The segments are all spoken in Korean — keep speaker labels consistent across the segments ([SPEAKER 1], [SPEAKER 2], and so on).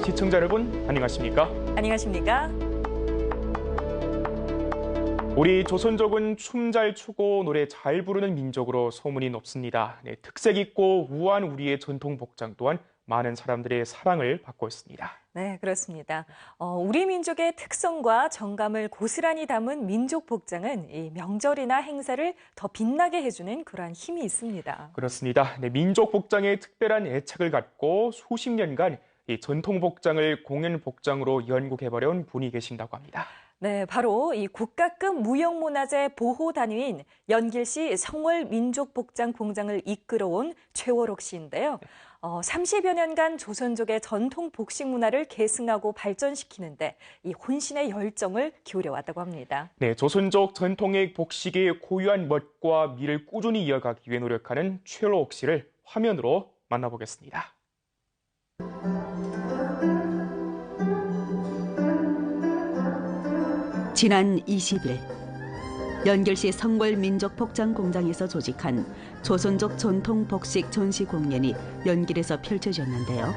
[SPEAKER 1] 시청자 여러분, 안녕하십니까?
[SPEAKER 2] 안녕하십니까?
[SPEAKER 1] 우리 조선족은 춤 잘 추고 노래 잘 부르는 민족으로 소문이 높습니다. 특색 있고 우아한 우리의 전통 복장 또한 많은 사람들의 사랑을 받고 있습니다.
[SPEAKER 2] 네, 그렇습니다. 우리 민족의 특성과 정감을 고스란히 담은 민족 복장은 이 명절이나 행사를 더 빛나게 해주는 그러한 힘이 있습니다.
[SPEAKER 1] 그렇습니다. 민족 복장에 특별한 애착을 갖고 수십 년간 이 전통 복장을 공연 복장으로 연구해버려온 분이 계신다고 합니다.
[SPEAKER 2] 네, 바로 이 국가급 무형문화재 보호 단위인 연길시 성월 민족복장 공장을 이끌어온 최월옥 씨인데요. 30여 년간 조선족의 전통 복식 문화를 계승하고 발전시키는데 이 혼신의 열정을 기울여왔다고 합니다.
[SPEAKER 1] 네, 조선족 전통의 복식의 고유한 멋과 미를 꾸준히 이어가기 위해 노력하는 최월옥 씨를 화면으로 만나보겠습니다.
[SPEAKER 3] 지난 20일 연결시 성월 민족복장공장에서 조직한 조선족 전통 복식 전시 공연이 연길에서 펼쳐졌는데요.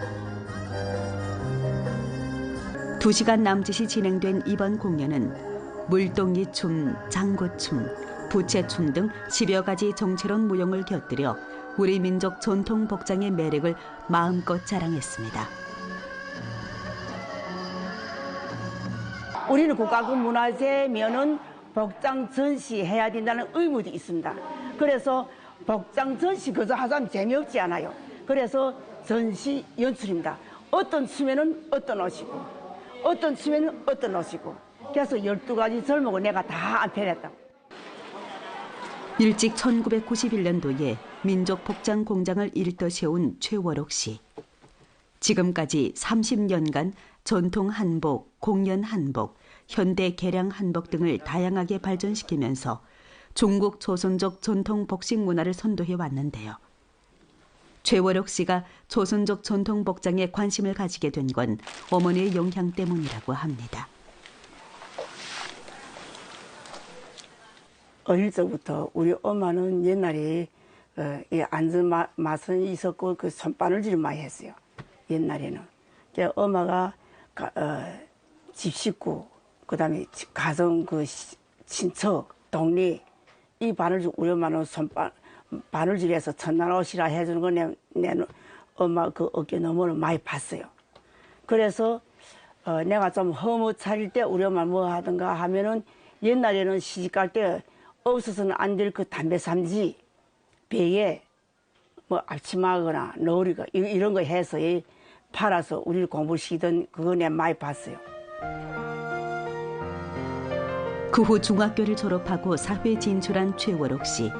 [SPEAKER 3] 2시간 남짓이 진행된 이번 공연은 물동이춤, 장구춤, 부채춤 등 10여 가지 정체론 무용을 곁들여 우리 민족 전통 복장의 매력을 마음껏 자랑했습니다.
[SPEAKER 4] 우리는 국가급 문화재면은 복장 전시해야 된다는 의무도 있습니다. 그래서 복장 전시 그저 하자면 재미없지 않아요. 그래서 전시 연출입니다. 어떤 춤에는 어떤 옷이고 어떤 춤에는 어떤 옷이고 그래서 12가지 절목을 내가 다 안편했다.
[SPEAKER 3] 일찍 1991년도에 민족 복장 공장을 일떠 세운 최월옥 씨. 지금까지 30년간 전통 한복, 공연 한복, 현대 개량 한복 등을 다양하게 발전시키면서 중국 조선족 전통 복식 문화를 선도해 왔는데요. 최월옥 씨가 조선족 전통 복장에 관심을 가지게 된 건 어머니의 영향 때문이라고 합니다.
[SPEAKER 4] 어릴 적부터 우리 엄마는 옛날에 앉은 맛은 있었고 그 손바늘질을 많이 했어요. 옛날에는. 엄마가 집 식구, 그다음에 가정 그 친척, 동네 이 바늘질 우리 엄마는 바늘질해서 천날 옷이라 해주는 거 내 엄마 그 어깨 너머를 많이 봤어요. 그래서 내가 좀 허무 차릴 때 우리 엄마 뭐 하던가 하면은 옛날에는 시집갈 때 없어서는 안 될 그 담배 삼지 배에 뭐 앞치마거나 너울이가 이런 거 해서 팔아서 우리를 공부시키던 그거 내가 많이 봤어요.
[SPEAKER 3] 그 후 중학교를 졸업하고 사회에 진출한 최월옥 씨.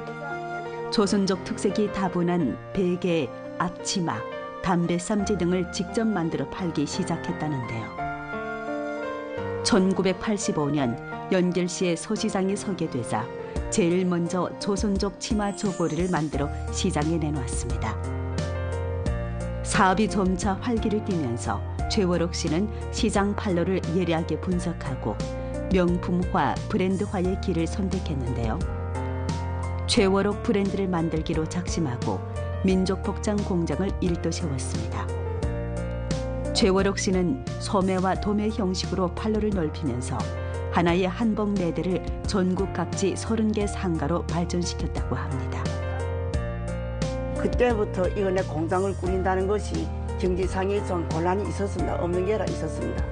[SPEAKER 3] 조선족 특색이 다분한 베개, 앞치마, 담배 쌈지 등을 직접 만들어 팔기 시작했다는데요. 1985년 연결시의 서시장이 서게 되자 제일 먼저 조선족 치마 저고리를 만들어 시장에 내놓았습니다. 사업이 점차 활기를 띠면서 최월옥 씨는 시장 판로를 예리하게 분석하고 명품화, 브랜드화의 길을 선택했는데요. 최월옥 브랜드를 만들기로 작심하고 민족복장 공장을 일도 세웠습니다. 최월옥 씨는 소매와 도매 형식으로 판로를 넓히면서 하나의 한복 매대를 전국 각지 30개 상가로 발전시켰다고 합니다.
[SPEAKER 4] 그때부터 이거 내 공장을 꾸린다는 것이 경제상에 좀 곤란이 있었습니다. 없는 게 아니라 있었습니다.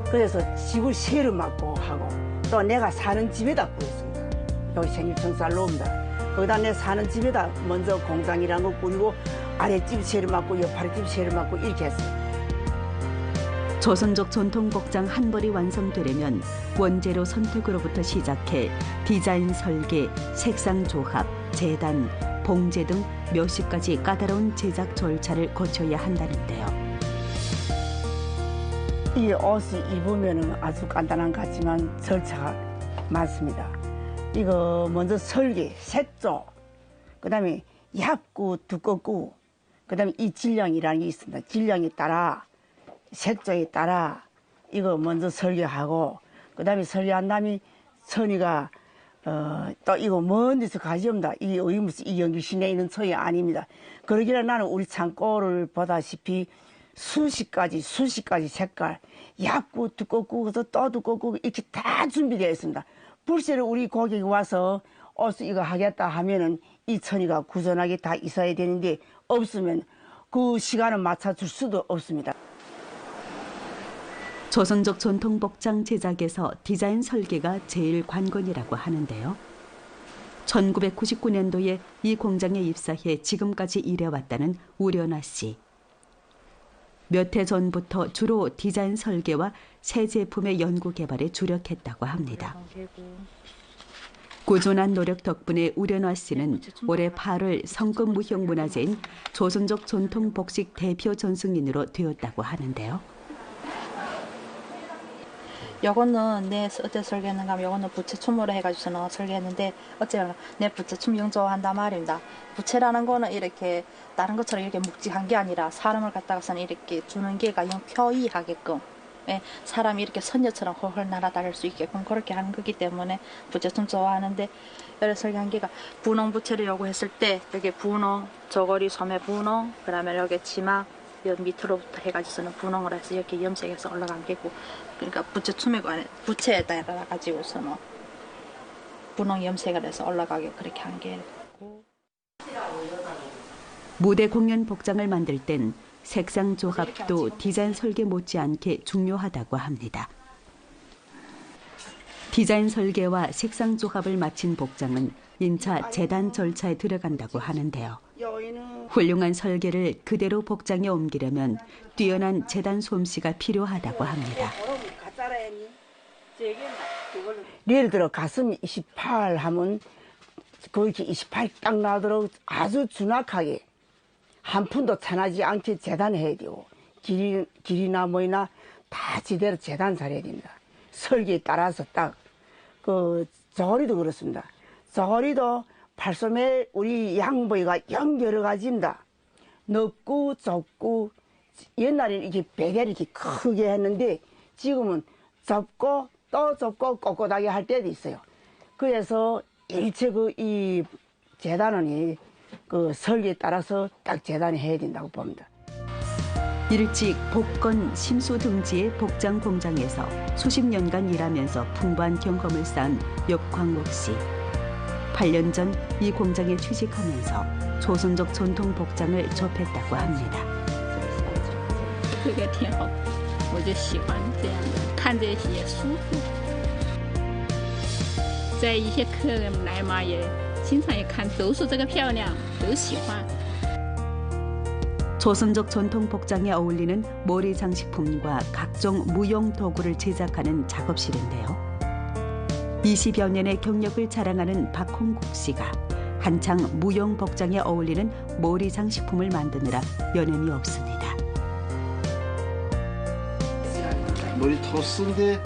[SPEAKER 4] 그래서 집을 세를 맡고 하고 또 내가 사는 집에다 꾸렸습니다. 여기 생일천살로입니다. 거기다 내 사는 집에다 먼저 공장이라는 거 꾸리고 아랫집 세를 맡고 옆아랫집 세를 맡고 이렇게 했어요.
[SPEAKER 3] 조선족 전통 복장 한 벌이 완성되려면 원재료 선택으로부터 시작해 디자인 설계, 색상 조합, 재단, 봉제 등 몇십 가지 까다로운 제작 절차를 거쳐야 한다는데요.
[SPEAKER 4] 이 옷을 입으면 아주 간단한 것 같지만 절차가 많습니다. 이거 먼저 설계, 색조, 그다음에 얇고 두껍고, 그다음에 이 질량이라는 게 있습니다. 질량에 따라 색조에 따라 이거 먼저 설계하고, 그다음에 설계한 다음에 선이가 또 이거 먼 데서 가져옵니다. 이게 무슨 이 연기 시내에 있는 처이 아닙니다. 그러기에 나는 우리 창고를 보다시피 수십 가지 색깔, 얇고 두껍고 또 두껍고 이렇게 다 준비되어 있습니다. 불새를 우리 고객이 와서 이거 하겠다 하면은 이 천이가 구전하게 다 있어야 되는데 없으면 그 시간을 맞춰줄 수도 없습니다.
[SPEAKER 3] 조선족 전통 복장 제작에서 디자인 설계가 제일 관건이라고 하는데요. 1999년도에 이 공장에 입사해 지금까지 일해왔다는 우련아 씨. 몇 해 전부터 주로 디자인 설계와 새 제품의 연구 개발에 주력했다고 합니다. 꾸준한 노력 덕분에 우련아 씨는 올해 8월 성급 무형문화재인 조선족 전통 복식 대표 전승인으로 되었다고 하는데요.
[SPEAKER 5] 요거는 내 어째 설계했는가 하면 요거는 부채춤으로 해가지고서 설계했는데 어째나 내 부채춤 영조한단 말입니다. 부채라는 거는 이렇게 다른 것처럼 이렇게 묵직한 게 아니라 사람을 갖다가서는 이렇게 주는 게가 영 표이하게끔 사람이 이렇게 선녀처럼 헐헐 날아다닐 수 있게끔 그렇게 하는 거기 때문에 부채춤 좋아하는데 여러 설계한 게가 분홍 부채를 요구했을 때 여기 분홍, 저고리 소매 분홍, 그다음에 여기 치마 여 밑으로부터 해가지고서는 분홍을 해서 이렇게 염색해서 올라간 게고 그러니까 부채춤에 관해 부채에 따라 가지고서는 분홍 염색을 해서 올라가게 그렇게 한 게.
[SPEAKER 3] 무대 공연 복장을 만들 땐 색상 조합도 디자인 설계 못지않게 중요하다고 합니다. 디자인 설계와 색상 조합을 마친 복장은 인차 재단 절차에 들어간다고 하는데요. 훌륭한 설계를 그대로 복장에 옮기려면 뛰어난 재단 솜씨가 필요하다고 합니다.
[SPEAKER 4] 예를 들어 가슴이 28 하면 거기 28 딱 나도록 아주 준확하게 한 푼도 차나지 않게 재단해야 되고 길이나 뭐나 다 제대로 재단 잘해야 됩니다. 설계에 따라서 딱 그 저고리도 그렇습니다. 저고리도 팔소매 우리 양보이가 여러 가지입니다. 넓고 좁고 옛날에는 이게 베개를 이렇게 크게 했는데 지금은 좁고 또 좁고 꼿꼿하게 할 때도 있어요. 그래서 일체 이 재단원이 그 설계에 따라서 딱 재단해야 된다고 봅니다.
[SPEAKER 3] 일찍 복건 심수 등지의 복장 공장에서 수십 년간 일하면서 풍부한 경험을 쌓은 역광옥 씨. 8년 전 이 공장에 취직하면서 조선족 전통 복장을 접했다고 합니다.
[SPEAKER 6] 这个挺好，我就喜欢这样的，看着也舒服。在一些客人来嘛，也经常也看，都说这个漂亮，都喜欢。
[SPEAKER 3] 조선족 전통 복장에 어울리는 머리 장식품과 각종 무용 도구를 제작하는 작업실인데요. 20여 년의 경력을 자랑하는 박홍국 씨가 한창 무용 복장에 어울리는 머리 장식품을 만드느라 여념이 없습니다.
[SPEAKER 7] 머리털 쓴데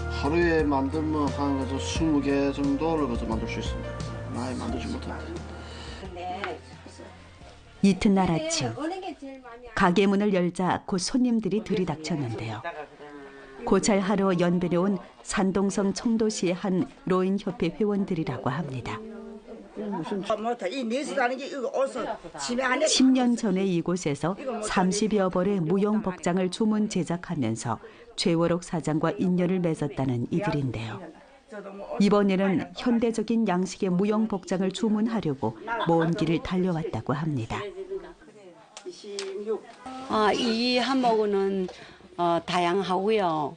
[SPEAKER 7] 하루에 만들면 한 20개 정도를 만들 수 있습니다. 많이 만들지 못합니다.
[SPEAKER 3] 이튿날 아침 가게 문을 열자 곧 손님들이 들이닥쳤는데요. 고찰하러 연변에 온 산동성 청도시의 한 노인협회 회원들이라고 합니다. 10년 전에 이곳에서 30여 벌의 무용 복장을 주문 제작하면서 최월옥 사장과 인연을 맺었다는 이들인데요. 이번에는 현대적인 양식의 무용 복장을 주문하려고 먼 길을 달려왔다고 합니다.
[SPEAKER 8] 이 한복은 다양하고요.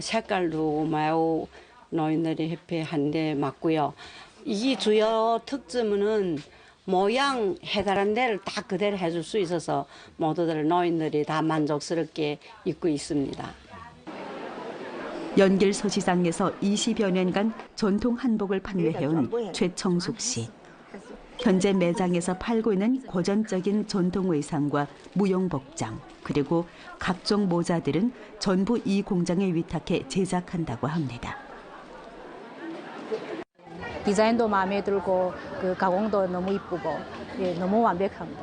[SPEAKER 8] 색깔도 매우 노인들이 협회한데 맞고요. 이 주요 특징은 모양 해달한 데를 다 그대로 해줄 수 있어서 모두들 노인들이 다 만족스럽게 입고 있습니다.
[SPEAKER 3] 연길 서시장에서 20여 년간 전통 한복을 판매해온 최청숙 씨. 현재 매장에서 팔고 있는 고전적인 전통 의상과 무용 복장, 그리고 각종 모자들은 전부 이 공장에 위탁해 제작한다고 합니다.
[SPEAKER 9] 디자인도 마음에 들고 그 가공도 너무 이쁘고 너무 완벽합니다.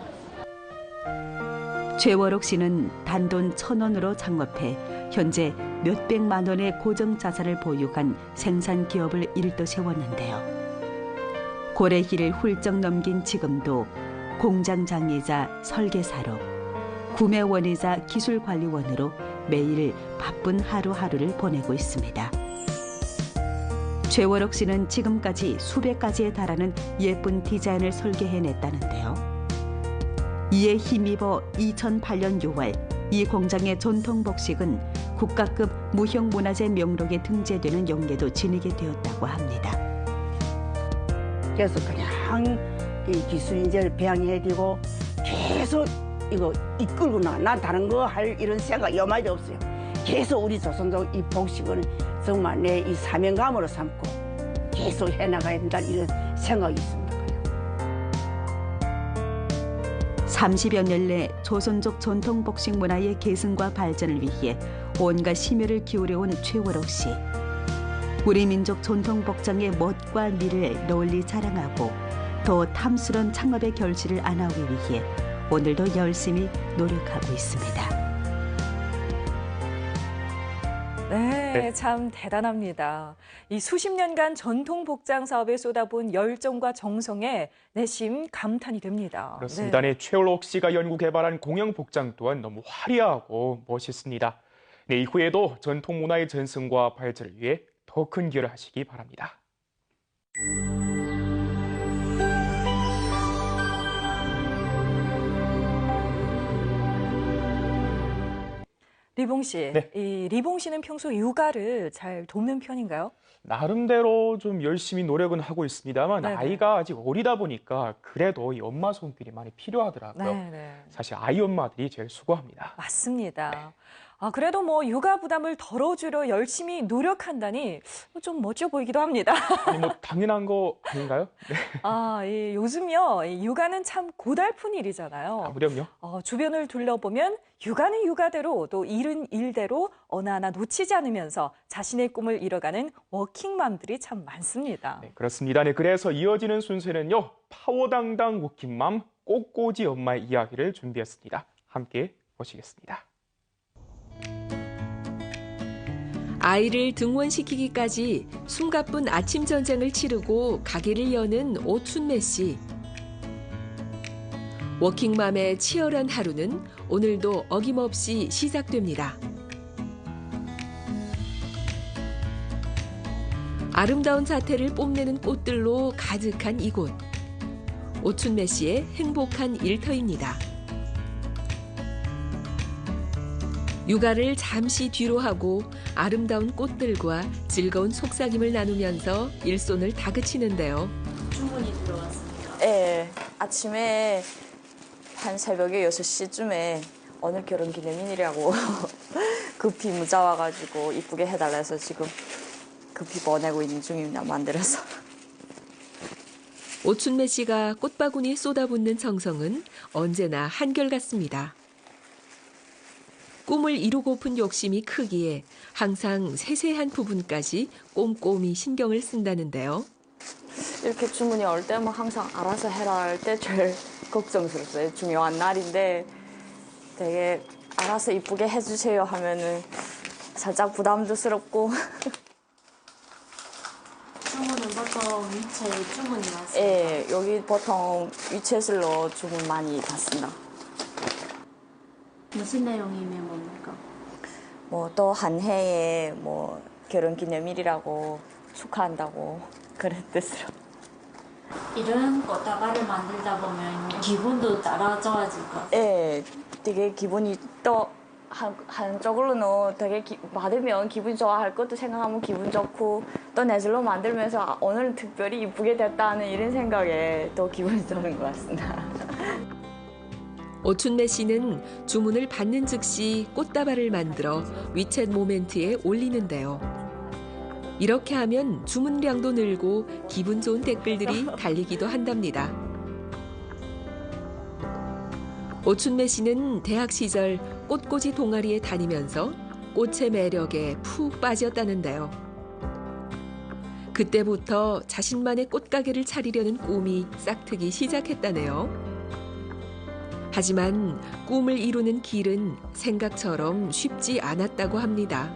[SPEAKER 3] 최월옥 씨는 단돈 1,000원으로 창업해 현재 몇백만 원의 고정 자산을 보유한 생산 기업을 일도 세웠는데요. 고래 길을 훌쩍 넘긴 지금도 공장장이자 설계사로 구매원이자 기술관리원으로 매일 바쁜 하루하루를 보내고 있습니다. 최월옥 씨는 지금까지 수백 가지에 달하는 예쁜 디자인을 설계해냈다는데요. 이에 힘입어 2008년 6월 이 공장의 전통 복식은 국가급 무형문화재 명록에 등재되는 영예도 지니게 되었다고 합니다.
[SPEAKER 4] 그래서 그냥 이 기술인재를 배양해야 되고 계속 이거 이끌구나. 난 다른 거 할 이런 생각 여마도 없어요. 계속 우리 조선족 이 복식은 정말 내 이 사명감으로 삼고 계속 해나가야 된다 이런 생각이 있습니다.
[SPEAKER 3] 30여 년 내 조선족 전통 복식 문화의 계승과 발전을 위해 온갖 심혈을 기울여온 최월옥 씨. 우리 민족 전통 복장의 멋과 미를 널리 자랑하고 더 탐스런 창업의 결실을 안하기 위해 오늘도 열심히 노력하고 있습니다.
[SPEAKER 2] 네, 참 대단합니다. 이 수십 년간 전통 복장 사업에 쏟아부은 열정과 정성에 내심 감탄이 됩니다.
[SPEAKER 1] 그렇습니다. 네, 최월옥 씨가 연구 개발한 공영 복장 또한 너무 화려하고 멋있습니다. 네, 이후에도 전통 문화의 전승과 발전을 위해 더 큰 기여를 하시기 바랍니다.
[SPEAKER 2] 리봉 씨,
[SPEAKER 1] 네.
[SPEAKER 2] 이 리봉 씨는 평소 육아를 잘 돕는 편인가요?
[SPEAKER 1] 나름대로 좀 열심히 노력은 하고 있습니다만
[SPEAKER 2] 네네.
[SPEAKER 1] 아이가 아직 어리다 보니까 그래도 이 엄마 손길이 많이 필요하더라고요.
[SPEAKER 2] 네.
[SPEAKER 1] 사실 아이 엄마들이 제일 수고합니다.
[SPEAKER 2] 맞습니다. 아, 그래도 뭐 육아 부담을 덜어주려 열심히 노력한다니 좀 멋져 보이기도 합니다.
[SPEAKER 1] 아니 뭐 당연한 거 아닌가요? 네.
[SPEAKER 2] 아, 요즘요, 이 육아는 참 고달픈 일이잖아요.
[SPEAKER 1] 무렴요.
[SPEAKER 2] 주변을 둘러보면 육아는 육아대로 또 일은 일대로 어느 하나 놓치지 않으면서 자신의 꿈을 이뤄가는 워킹맘들이 참 많습니다.
[SPEAKER 1] 네, 그렇습니다. 네, 그래서 이어지는 순서는요, 파워당당 워킹맘 꽃꽂이 엄마의 이야기를 준비했습니다. 함께 보시겠습니다.
[SPEAKER 10] 아이를 등원시키기까지 숨가쁜 아침 전쟁을 치르고 가게를 여는 오춘매 씨. 워킹맘의 치열한 하루는 오늘도 어김없이 시작됩니다. 아름다운 자태를 뽐내는 꽃들로 가득한 이곳. 오춘매 씨의 행복한 일터입니다. 육아를 잠시 뒤로 하고 아름다운 꽃들과 즐거운 속삭임을 나누면서 일손을 다그치는데요.
[SPEAKER 11] 주문이 들어왔습니다. 네, 아침에 한 새벽에 6시쯤에 오늘 결혼기념일이라고 급히 문자 와가지고 이쁘게 해달라 해서 지금 급히 보내고 있는 중입니다. 만들어서.
[SPEAKER 10] 오춘매 씨가 꽃바구니에 쏟아붓는 정성은 언제나 한결같습니다. 꿈을 이루고픈 욕심이 크기에 항상 세세한 부분까지 꼼꼼히 신경을 쓴다는데요.
[SPEAKER 11] 이렇게 주문이 올 때면 항상 알아서 해라 할 때 제일 걱정스럽어요. 중요한 날인데 되게 알아서 이쁘게 해주세요 하면은 살짝 부담스럽고.
[SPEAKER 12] 주문은 보통 위챗 주문이 왔어요?
[SPEAKER 11] 네, 여기 보통 위챗으로 주문 많이 받습니다.
[SPEAKER 12] 무슨 내용이면 뭡니까?
[SPEAKER 11] 뭐 또 한 해에 뭐 결혼기념일이라고 축하한다고 그런 뜻으로.
[SPEAKER 12] 이런 꽃다발을 만들다 보면 기분도 따라 좋아질 것 같아요.
[SPEAKER 11] 네, 되게 기분이 또 한쪽으로는 되게 받으면 기분 좋아할 것도 생각하면 기분 좋고 또 내실로 만들면서 아, 오늘은 특별히 이쁘게 됐다는 이런 생각에 또 기분이 드는 것 같습니다.
[SPEAKER 10] 오춘매 씨는 주문을 받는 즉시 꽃다발을 만들어 위챗 모멘트에 올리는데요. 이렇게 하면 주문량도 늘고 기분 좋은 댓글들이 달리기도 한답니다. 오춘매 씨는 대학 시절 꽃꽂이 동아리에 다니면서 꽃의 매력에 푹 빠졌다는데요. 그때부터 자신만의 꽃가게를 차리려는 꿈이 싹트기 시작했다네요. 하지만 꿈을 이루는 길은 생각처럼 쉽지 않았다고 합니다.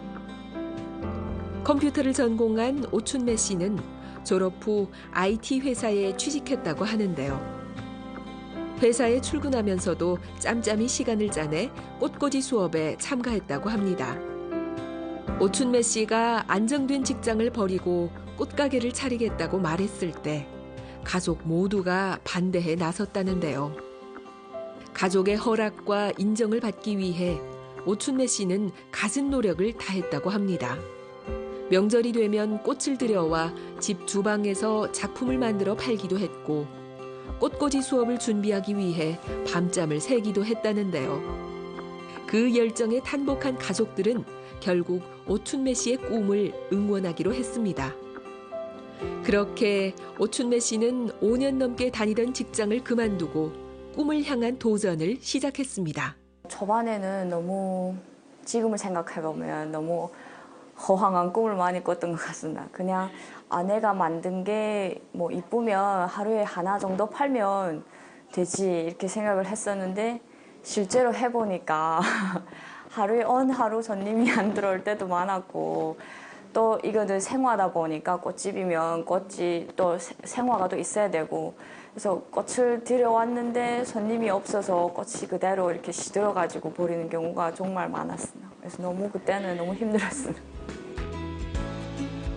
[SPEAKER 10] 컴퓨터를 전공한 오춘매 씨는 졸업 후 IT 회사에 취직했다고 하는데요. 회사에 출근하면서도 짬짬이 시간을 짜내 꽃꽂이 수업에 참가했다고 합니다. 오춘매 씨가 안정된 직장을 버리고 꽃가게를 차리겠다고 말했을 때 가족 모두가 반대해 나섰다는데요. 가족의 허락과 인정을 받기 위해 오춘매 씨는 갖은 노력을 다했다고 합니다. 명절이 되면 꽃을 들여와 집 주방에서 작품을 만들어 팔기도 했고 꽃꽂이 수업을 준비하기 위해 밤잠을 새기도 했다는데요. 그 열정에 탄복한 가족들은 결국 오춘매 씨의 꿈을 응원하기로 했습니다. 그렇게 오춘매 씨는 5년 넘게 다니던 직장을 그만두고 꿈을 향한 도전을 시작했습니다.
[SPEAKER 11] 초반에는 너무 지금을 생각해보면 너무 허황한 꿈을 많이 꿨던 것 같습니다. 그냥 내가 만든 게 뭐 이쁘면 하루에 하나 정도 팔면 되지 이렇게 생각을 했었는데 실제로 해보니까 하루에 어느 하루 손님이 안 들어올 때도 많았고 또 이거는 생화다 보니까 꽃집이면 꽃이 또 생화가 또 있어야 되고 그래서 꽃을 들여왔는데 손님이 없어서 꽃이 그대로 이렇게 시들어가지고 버리는 경우가 정말 많았습니다. 그래서 그때는 너무 힘들었습니다.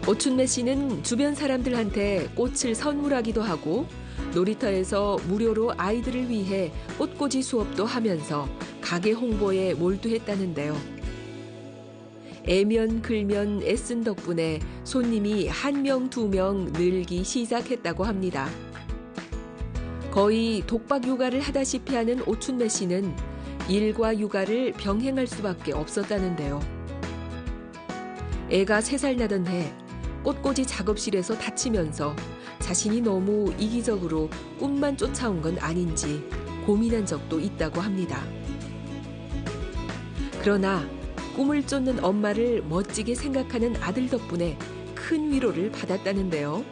[SPEAKER 10] 오춘매 씨는 주변 사람들한테 꽃을 선물하기도 하고 놀이터에서 무료로 아이들을 위해 꽃꽂이 수업도 하면서 가게 홍보에 몰두했다는데요. 애면 글면 애쓴 덕분에 손님이 1명, 2명 늘기 시작했다고 합니다. 거의 독박 육아를 하다시피 하는 오춘매 씨는 일과 육아를 병행할 수밖에 없었다는데요. 애가 3살 나던 해 꽃꽂이 작업실에서 다치면서 자신이 너무 이기적으로 꿈만 쫓아온 건 아닌지 고민한 적도 있다고 합니다. 그러나 꿈을 쫓는 엄마를 멋지게 생각하는 아들 덕분에 큰 위로를 받았다는데요.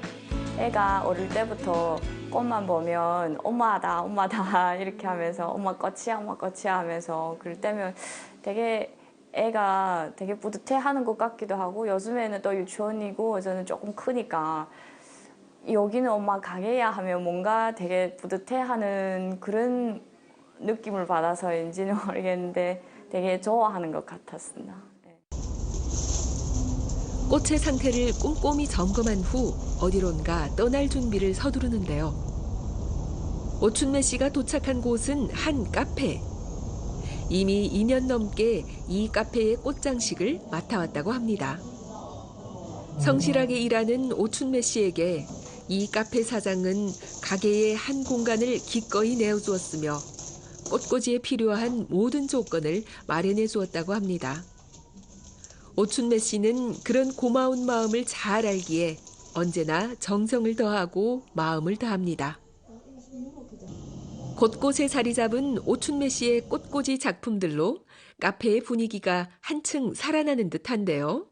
[SPEAKER 11] 애가 어릴 때부터 꽃만 보면 엄마다 엄마다 이렇게 하면서 엄마 꽃이야 하면서 그럴 때면 되게 애가 되게 뿌듯해하는 것 같기도 하고 요즘에는 또 유치원이고 저는 조금 크니까 여기는 엄마 가게야 하면 뭔가 되게 뿌듯해하는 그런 느낌을 받아서인지는 모르겠는데 되게 좋아하는 것 같았습니다.
[SPEAKER 10] 꽃의 상태를 꼼꼼히 점검한 후 어디론가 떠날 준비를 서두르는데요. 오춘매 씨가 도착한 곳은 한 카페. 이미 2년 넘게 이 카페의 꽃장식을 맡아왔다고 합니다. 성실하게 일하는 오춘매 씨에게 이 카페 사장은 가게의 한 공간을 기꺼이 내어주었으며 꽃꽂이에 필요한 모든 조건을 마련해 주었다고 합니다. 오춘매 씨는 그런 고마운 마음을 잘 알기에 언제나 정성을 더하고 마음을 다합니다. 곳곳에 자리 잡은 오춘매 씨의 꽃꽂이 작품들로 카페의 분위기가 한층 살아나는 듯한데요.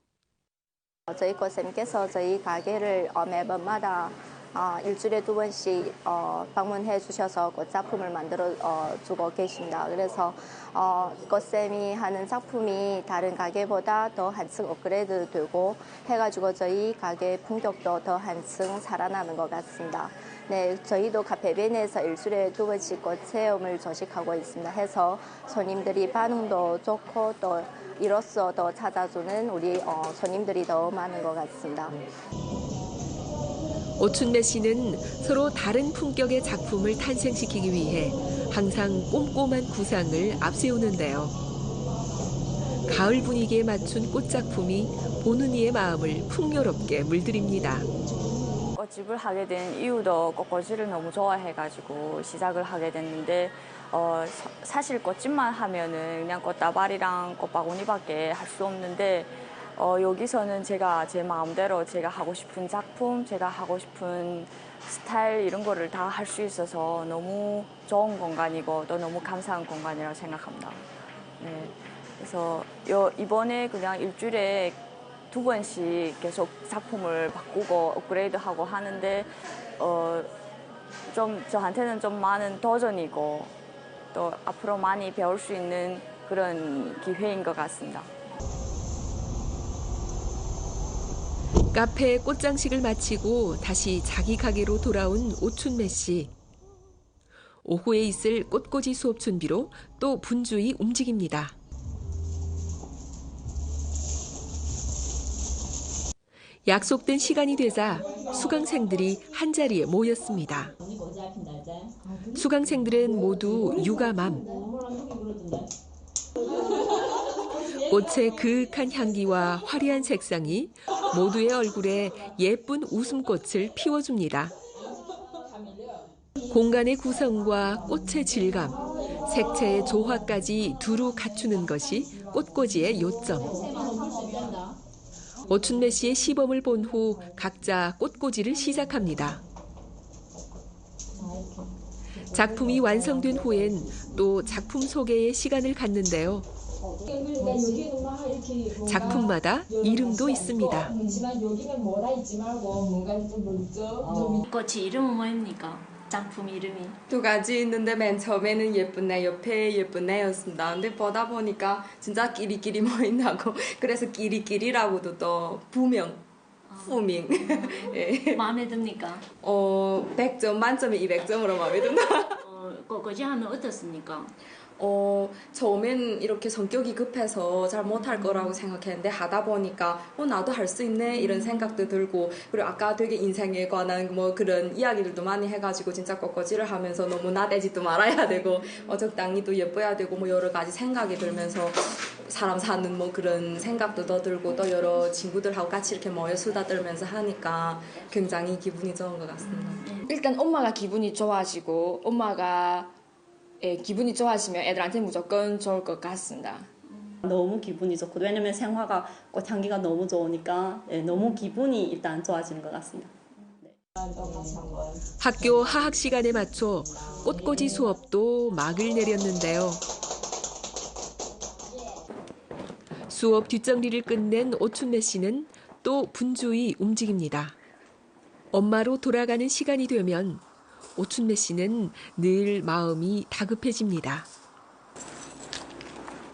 [SPEAKER 5] 저희 꽃쌤께서 저희 가게를 매번마다 일주일에 2번씩 방문해 주셔서 꽃 작품을 만들어 주고 계십니다. 그래서 꽃쌤이 하는 작품이 다른 가게보다 더 한층 업그레이드 되고 해가지고 저희 가게 품격도 더 한층 살아나는 것 같습니다. 네, 저희도 카페벤에서 일주일에 2번씩 꽃 체험을 조직하고 있습니다. 해서 손님들이 반응도 좋고 또 이로써 더 찾아주는 우리 손님들이 더 많은 것 같습니다.
[SPEAKER 10] 오춘매 씨는 서로 다른 품격의 작품을 탄생시키기 위해 항상 꼼꼼한 구상을 앞세우는데요. 가을 분위기에 맞춘 꽃작품이 보는 이의 마음을 풍요롭게 물들입니다.
[SPEAKER 11] 꽃집을 하게 된 이유도 꽃꽂이를 너무 좋아해가지고 시작을 하게 됐는데 사실 꽃집만 하면은 그냥 꽃다발이랑 꽃바구니밖에 할 수 없는데 여기서는 제가 제 마음대로 제가 하고 싶은 작품, 제가 하고 싶은 스타일 이런 거를 다 할 수 있어서 너무 좋은 공간이고 또 너무 감사한 공간이라고 생각합니다. 네, 그래서 이번에 그냥 일주일에 2번씩 계속 작품을 바꾸고 업그레이드하고 하는데 좀 저한테는 좀 많은 도전이고 또 앞으로 많이 배울 수 있는 그런 기회인 것 같습니다.
[SPEAKER 10] 카페의 꽃장식을 마치고 다시 자기 가게로 돌아온 오춘매 씨. 오후에 있을 꽃꽂이 수업 준비로 또 분주히 움직입니다. 약속된 시간이 되자 수강생들이 한자리에 모였습니다. 수강생들은 모두 육아맘. 꽃의 그윽한 향기와 화려한 색상이 모두의 얼굴에 예쁜 웃음꽃을 피워줍니다. 공간의 구성과 꽃의 질감, 색채의 조화까지 두루 갖추는 것이 꽃꽂이의 요점. 오춘매 씨의 시범을 본 후 각자 꽃꽂이를 시작합니다. 작품이 완성된 후엔 또 작품 소개의 시간을 갖는데요. 작품마다 이름도 있습니다.
[SPEAKER 12] 꽃이 이름은 뭐입니까? 작품 이름이?
[SPEAKER 13] 두 가지 있는데 맨 처음에는 예쁜 애, 옆에 예쁜 애였습니다. 근데 보다 보니까 진짜 끼리끼리 모인다고 그래서 끼리끼리라고도 또 부명, 후명. 예.
[SPEAKER 12] 마음에 듭니까?
[SPEAKER 13] 100점 만점에 200점으로 마음에 든다.
[SPEAKER 12] 꽃꽂이 하면 어떻습니까?
[SPEAKER 13] 처음엔 이렇게 성격이 급해서 잘 못할 거라고 생각했는데 하다 보니까 나도 할 수 있네 이런 생각도 들고, 그리고 아까 되게 인생에 관한 뭐 그런 이야기들도 많이 해가지고 진짜 꽃꽂이를 하면서 너무 나대지도 말아야 되고 적당히 또 예뻐야 되고 뭐 여러 가지 생각이 들면서 사람 사는 뭐 그런 생각도 더 들고 또 여러 친구들하고 같이 이렇게 모여 수다 떨면서 하니까 굉장히 기분이 좋은 것 같습니다.
[SPEAKER 14] 일단 엄마가 기분이 좋아지고 엄마가 기분이 좋아지면 애들한테 무조건 좋을 것 같습니다.
[SPEAKER 15] 너무 기분이 좋고, 왜냐면 생화가 꽃향기가 너무 좋으니까 너무 기분이 일단 좋아지는 것 같습니다.
[SPEAKER 10] 학교 하학 시간에 맞춰 꽃꽂이 수업도 막을 내렸는데요. 수업 뒷정리를 끝낸 오춘매 씨는 또 분주히 움직입니다. 엄마로 돌아가는 시간이 되면 오춘매 씨는 늘 마음이 다급해집니다.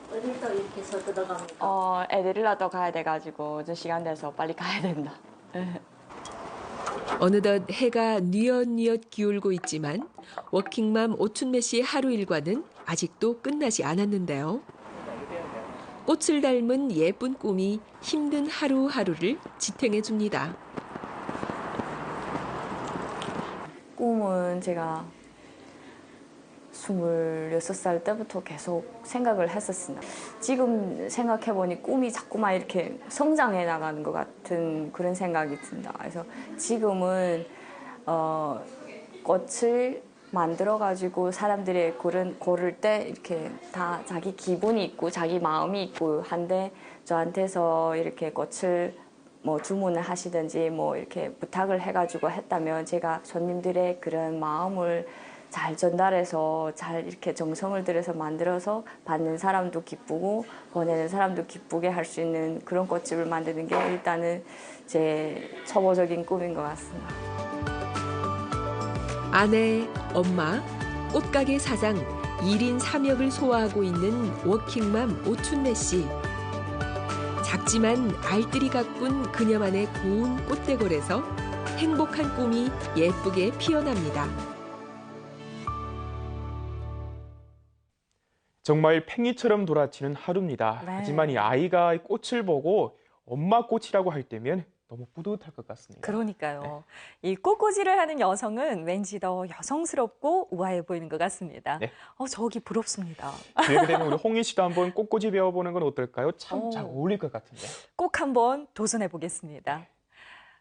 [SPEAKER 12] 어딜 또 이렇게 서들어갑니까?
[SPEAKER 11] 애들이라도 가야 돼가지고 저 시간 돼서 빨리 가야 된다.
[SPEAKER 10] 어느덧 해가 뉘엿뉘엿 기울고 있지만 워킹맘 오춘매 씨의 하루 일과는 아직도 끝나지 않았는데요. 꽃을 닮은 예쁜 꿈이 힘든 하루하루를 지탱해줍니다.
[SPEAKER 11] 꿈은 제가 26살 때부터 계속 생각을 했었습니다. 지금 생각해보니 꿈이 자꾸만 이렇게 성장해 나가는 것 같은 그런 생각이 든다. 그래서 지금은 꽃을 만들어가지고 사람들이 고를 때 이렇게 다 자기 기분이 있고 자기 마음이 있고 한데 저한테서 이렇게 꽃을 뭐 주문을 하시든지 뭐 이렇게 부탁을 해가지고 했다면 제가 손님들의 그런 마음을 잘 전달해서 잘 이렇게 정성을 들여서 만들어서 받는 사람도 기쁘고 보내는 사람도 기쁘게 할 수 있는 그런 꽃집을 만드는 게 일단은 제 초보적인 꿈인 것 같습니다.
[SPEAKER 10] 아내, 엄마, 꽃가게 사장, 1인 3역을 소화하고 있는 워킹맘 오춘매 씨. 작지만 알뜰히 가꾼 그녀만의 고운 꽃대골에서 행복한 꿈이 예쁘게 피어납니다.
[SPEAKER 1] 정말 팽이처럼 돌아치는 하루입니다.
[SPEAKER 2] 네.
[SPEAKER 1] 하지만 이 아이가 꽃을 보고 엄마 꽃이라고 할 때면 너무 뿌듯할 것 같습니다.
[SPEAKER 2] 그러니까요. 이 꽃꽂이를 하는 여성은 왠지 더 여성스럽고 우아해 보이는 것 같습니다.
[SPEAKER 1] 네.
[SPEAKER 2] 저기 부럽습니다.
[SPEAKER 1] 기회가 되면 우리 홍희 씨도 한번 꽃꽂이 배워보는 건 어떨까요? 참 잘 어울릴 것 같은데.
[SPEAKER 2] 꼭 한번 도전해 보겠습니다.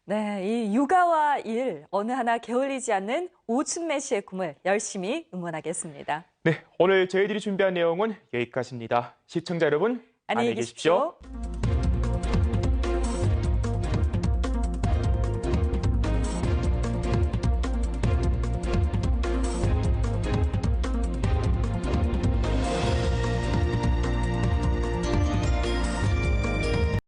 [SPEAKER 2] 네, 이 육아와 일 어느 하나 게을리지 않는 오춘매 씨의 꿈을 열심히 응원하겠습니다.
[SPEAKER 1] 네, 오늘 저희들이 준비한 내용은 여기까지입니다. 시청자 여러분, 안녕히 계십시오.